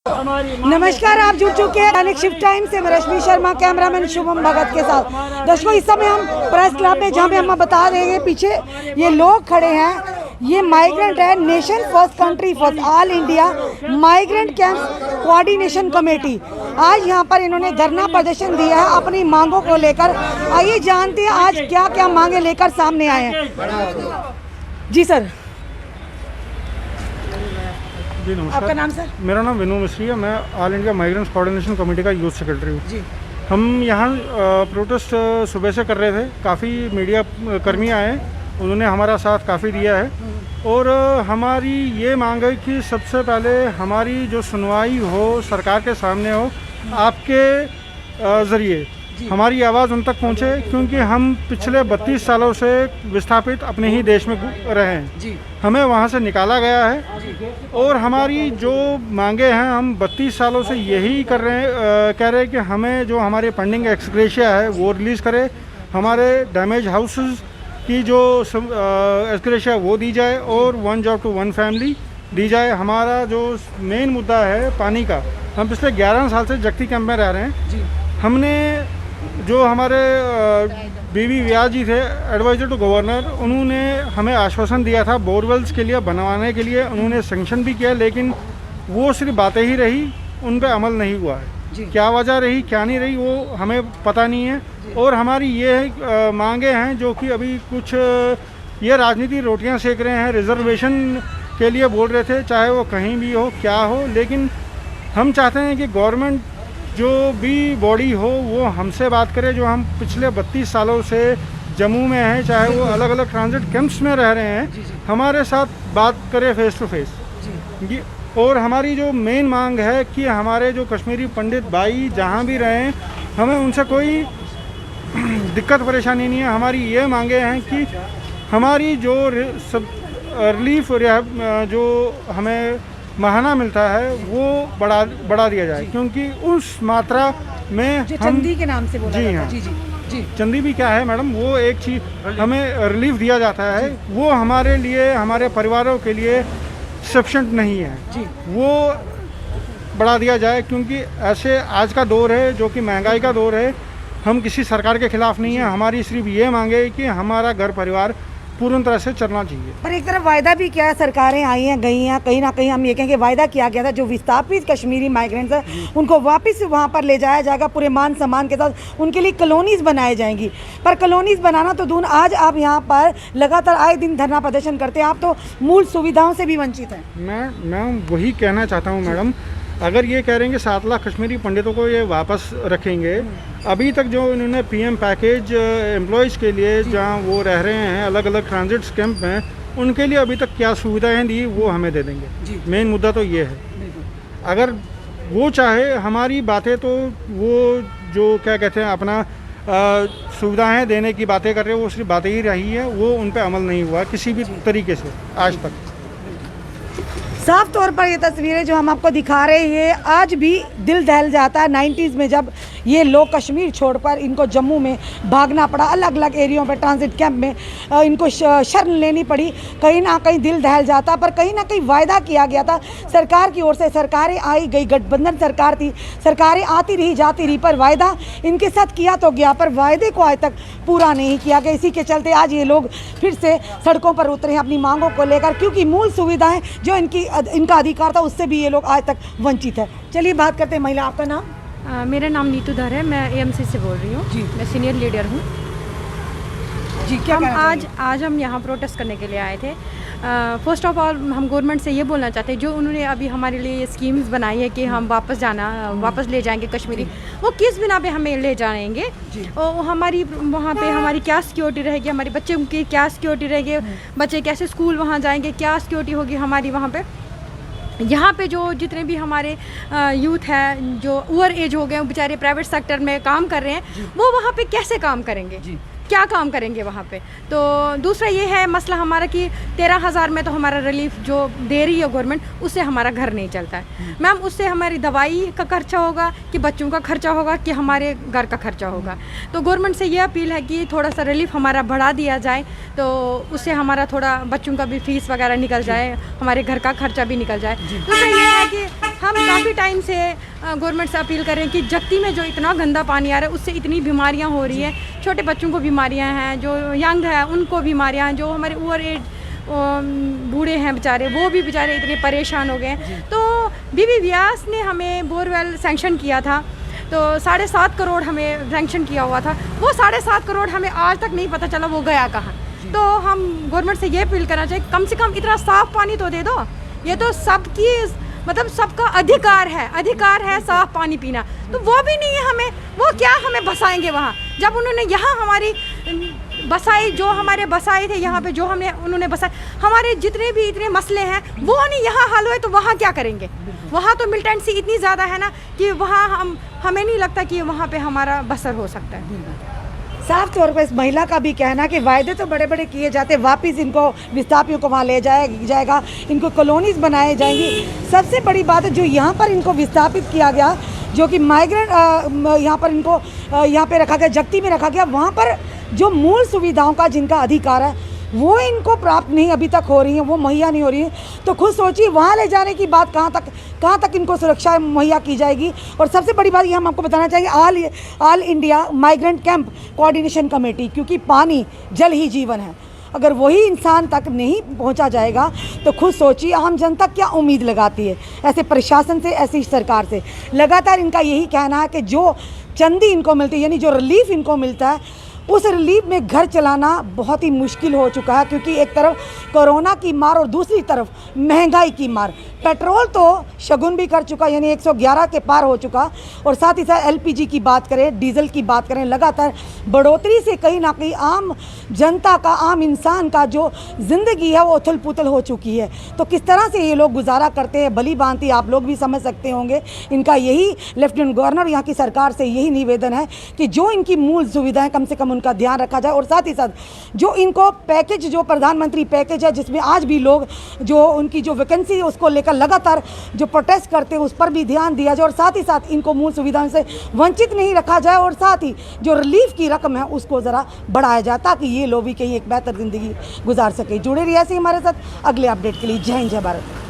नमस्कार, आप जुड़ चुके हैं दैनिक शिफ्ट टाइम से। मैं रश्मि शर्मा, कैमरामैन शुभम भगत के साथ। दर्शकों, इस समय हम प्रेस क्लब में, जहां पे हम बता रहे हैं पीछे ये लोग खड़े हैं, ये माइग्रेंट है। Nation first country first all India migrant camp coordination committee. आज यहाँ पर इन्होंने धरना प्रदर्शन दिया है अपनी मांगों को लेकर। आइए जानते हैं आज क्या क्या मांगे लेकर सामने आए हैं। जी सर, जी नमस्कार। आपका नाम सर? मेरा नाम विनू मिश्री है। मैं all India migrants coordination committee का यूथ सेक्रेटरी हूँ। जी, हम यहाँ प्रोटेस्ट सुबह से कर रहे थे। काफ़ी मीडिया कर्मी आए, उन्होंने हमारा साथ काफ़ी दिया है। और हमारी ये मांग है कि सबसे पहले हमारी जो सुनवाई हो सरकार के सामने हो, आपके ज़रिए हमारी आवाज़ उन तक पहुँचे, क्योंकि हम पिछले 32 सालों से विस्थापित अपने ही देश में रहे हैं। जी, हमें वहाँ से निकाला गया है और हमारी जो मांगे हैं, हम 32 सालों से यही कह रहे हैं कि हमें जो हमारे पेंडिंग एक्सग्रेशिया है वो रिलीज़ करे, हमारे डैमेज हाउसेस की जो एक्सग्रेशिया वो दी जाए और 1 जॉब टू 1 फैमिली दी जाए। हमारा जो मेन मुद्दा है पानी का, हम पिछले 11 साल से जगती कैंप में रह रहे हैं। जी, हमने जो हमारे बीवी व्यास जी थे, एडवाइज़र टू गवर्नर, उन्होंने हमें आश्वासन दिया था बोरवेल्स के लिए बनवाने के लिए। उन्होंने सेंक्शन भी किया, लेकिन वो सिर्फ बातें ही रही, उन पे अमल नहीं हुआ है। क्या वजह रही, क्या नहीं रही, वो हमें पता नहीं है। और हमारी ये मांगे हैं जो कि अभी कुछ ये राजनीति रोटियां सेक रहे हैं, रिजर्वेशन के लिए बोल रहे थे, चाहे वो कहीं भी हो क्या हो। लेकिन हम चाहते हैं कि गवर्नमेंट जो भी बॉडी हो वो हमसे बात करे, जो हम पिछले 32 सालों से जम्मू में हैं, चाहे वो अलग अलग ट्रांजिट कैंप्स में रह रहे हैं, हमारे साथ बात करे फेस टू फेस। और हमारी जो मेन मांग है कि हमारे जो कश्मीरी पंडित भाई जहाँ भी रहें, हमें उनसे कोई दिक्कत परेशानी नहीं है। हमारी ये मांगे हैं कि हमारी जो रिलीफ जो हमें महाना मिलता है वो बढ़ा दिया जाए, क्योंकि उस मात्रा में जो हम चंदी के नाम से बोला जी जाता है। हाँ, जी, जी, जी, चंदी भी क्या है मैडम, वो एक चीज़ हमें रिलीफ दिया जाता है, वो हमारे लिए, हमारे परिवारों के लिए सफिशेंट नहीं है। जी, वो बढ़ा दिया जाए, क्योंकि ऐसे आज का दौर है जो कि महंगाई का दौर है। हम किसी सरकार के खिलाफ नहीं है, हमारी सिर्फ ये मांगे कि हमारा घर परिवार पूर्ण तरह से चलना चाहिए। पर एक तरफ वायदा भी किया है, सरकारें आई हैं गई हैं, कहीं ना कहीं हम ये कहेंगे वायदा किया गया था जो विस्थापित कश्मीरी माइग्रेंट्स हैं उनको वापस वहाँ पर ले जाया जाएगा पूरे मान सम्मान के साथ, उनके लिए कॉलोनीज बनाई जाएंगी। पर कॉलोनीज बनाना तो दूर, आज आप यहाँ पर लगातार आए दिन धरना प्रदर्शन करते हैं, आप तो मूल सुविधाओं से भी वंचित हैं। मैं वही कहना चाहता हूँ मैडम, अगर ये कह रहे हैं कि 7 लाख कश्मीरी पंडितों को ये वापस रखेंगे, अभी तक जो इन्होंने पीएम पैकेज एम्प्लॉयज़ के लिए जहाँ वो रह रहे हैं अलग अलग ट्रांजिट कैंप में, उनके लिए अभी तक क्या सुविधाएं दी वो हमें दे देंगे। मेन मुद्दा तो ये है। अगर वो चाहे हमारी बातें, तो वो जो क्या कहते हैं अपना सुविधाएं देने की बातें कर रहे हैं, वो सिर्फ बातें ही रही है, वो उन पर अमल नहीं हुआ किसी भी तरीके से आज तक। साफ तौर पर ये तस्वीरें जो हम आपको दिखा रहे हैं, ये आज भी दिल दहल जाता है। 90s में जब ये लोग कश्मीर छोड़कर इनको जम्मू में भागना पड़ा, अलग अलग एरियो पे ट्रांजिट कैंप में इनको शरण लेनी पड़ी, कहीं ना कहीं दिल दहल जाता। पर कहीं ना कहीं वायदा किया गया था सरकार की ओर से, सरकारें आई गई, गठबंधन सरकार थी, सरकारें आती रही जाती रही, पर वायदा इनके साथ किया तो गया, पर वायदे को आज तक पूरा नहीं किया गया। इसी के चलते आज ये लोग फिर से सड़कों पर उतरे हैं अपनी मांगों को लेकर, क्योंकि मूल सुविधाएं जो इनका अधिकार था उससे भी ये लोग आज तक वंचित है। चलिए बात करते हैं महिला, आपका नाम? मेरा नाम नीतू धर है, मैं एएमसी से बोल रही हूँ। जी, मैं सीनियर लीडर हूँ। जी, क्या आज हम यहाँ प्रोटेस्ट करने के लिए आए थे। फर्स्ट ऑफ ऑल हम गवर्नमेंट से ये बोलना चाहते हैं, जो उन्होंने अभी हमारे लिए स्कीम्स बनाई है कि हम वापस ले जाएंगे कश्मीरी, वो किस बिना पे हमें ले जाएंगे, और हमारी वहाँ पे हमारी क्या सिक्योरिटी रहेगी, हमारे बच्चों की क्या सिक्योरिटी रहेगी, बच्चे कैसे स्कूल वहाँ जाएंगे, क्या सिक्योरिटी होगी हमारी वहाँ पे। यहाँ पे जो जितने भी हमारे यूथ हैं जो ओवर एज हो गए, बेचारे प्राइवेट सेक्टर में काम कर रहे हैं, वो वहाँ पे कैसे काम करेंगे? क्या काम करेंगे वहाँ पे। तो दूसरा ये है मसला हमारा कि 13,000 में तो हमारा रिलीफ जो दे रही है गवर्नमेंट, उससे हमारा घर नहीं चलता है मैम। उससे हमारी दवाई का खर्चा होगा कि बच्चों का खर्चा होगा कि हमारे घर का खर्चा होगा। तो गवर्नमेंट से ये अपील है कि थोड़ा सा रिलीफ हमारा बढ़ा दिया जाए, तो उससे हमारा थोड़ा बच्चों का भी फीस वगैरह निकल जाए, हमारे घर का खर्चा भी निकल जाए। दूसरा ये है कि हम काफ़ी टाइम से गवर्नमेंट से अपील कर रहे हैं कि जगती में जो इतना गंदा पानी आ रहा है उससे इतनी बीमारियां हो रही हैं, छोटे बच्चों को बीमारियां हैं, जो यंग है उनको बीमारियां हैं, जो हमारे ओवर एज बूढ़े हैं बेचारे, वो भी बेचारे इतने परेशान हो गए हैं। तो बीबी व्यास ने हमें बोरवेल सैंक्शन किया था, तो 7.5 करोड़ हमें सैंक्शन किया हुआ था। वो 7.5 करोड़ हमें आज तक नहीं पता चला वो गया कहाँ। तो हम गवर्नमेंट से ये अपील करना चाहिए कम से कम इतना साफ़ पानी तो दे दो। ये तो सबकी मतलब सबका अधिकार है साफ़ पानी पीना, तो वो भी नहीं है हमें। वो क्या हमें बसाएंगे वहाँ, जब उन्होंने यहाँ हमारी बसाई, जो हमारे बसाए थे यहाँ पे, जो उन्होंने बसाए, हमारे जितने भी इतने मसले हैं वो नहीं यहाँ हल हुए, तो वहाँ क्या करेंगे। वहाँ तो मिलिटेंसी इतनी ज़्यादा है ना कि वहाँ हमें नहीं लगता कि वहाँ पे हमारा बसर हो सकता है। साफ तौर पर इस महिला का भी कहना कि वायदे तो बड़े बड़े किए जाते, वापस इनको विस्थापियों को वहाँ ले जाएगा, इनको कॉलोनीज बनाए जाएंगी। सबसे बड़ी बात है जो यहाँ पर इनको विस्थापित किया गया, जो कि माइग्रेंट यहाँ पर इनको यहाँ पे रखा गया, जगती में रखा गया, वहाँ पर जो मूल सुविधाओं का जिनका अधिकार है वो इनको प्राप्त नहीं अभी तक हो रही हैं, वो मुहैया नहीं हो रही हैं। तो खुद सोचिए वहाँ ले जाने की बात कहाँ तक इनको सुरक्षा मुहैया की जाएगी। और सबसे बड़ी बात ये हम आपको बताना चाहिए, all India migrant camp coordination committee, क्योंकि पानी जल ही जीवन है, अगर वही इंसान तक नहीं पहुंचा जाएगा तो खुद सोचिए आम जनता क्या उम्मीद लगाती है ऐसे प्रशासन से, ऐसी सरकार से। लगातार इनका यही कहना है कि जो चंदी इनको मिलती है, यानी जो रिलीफ इनको मिलता है, उस रिलीफ में घर चलाना बहुत ही मुश्किल हो चुका है, क्योंकि एक तरफ कोरोना की मार और दूसरी तरफ महंगाई की मार। पेट्रोल तो शगुन भी कर चुका, यानी 111 के पार हो चुका, और साथ ही साथ एलपीजी की बात करें, डीजल की बात करें, लगातार बढ़ोतरी से कहीं ना कहीं आम जनता का, आम इंसान का जो ज़िंदगी है वो उथल पुथल हो चुकी है। तो किस तरह से ये लोग गुजारा करते हैं, भली भांति आप लोग भी समझ सकते होंगे। इनका यही लेफ्टिनेंट गवर्नर, यहाँ की सरकार से यही निवेदन है कि जो इनकी मूल सुविधाएँ कम से कम उनका ध्यान रखा जाए, और साथ ही साथ जो इनको पैकेज, जो प्रधानमंत्री पैकेज है, जिसमें आज भी लोग जो उनकी जो वैकेंसी है उसको लेकर लगातार जो प्रोटेस्ट करते हैं, उस पर भी ध्यान दिया जाए, और साथ ही साथ इनको मूल सुविधाओं से वंचित नहीं रखा जाए, और साथ ही जो रिलीफ की रकम है उसको ज़रा बढ़ाया जाए, ताकि ये लोग भी कहीं एक बेहतर ज़िंदगी गुजार सके। जुड़े रहिए ऐसे हमारे साथ अगले अपडेट के लिए। जय हिंद, जय भारत।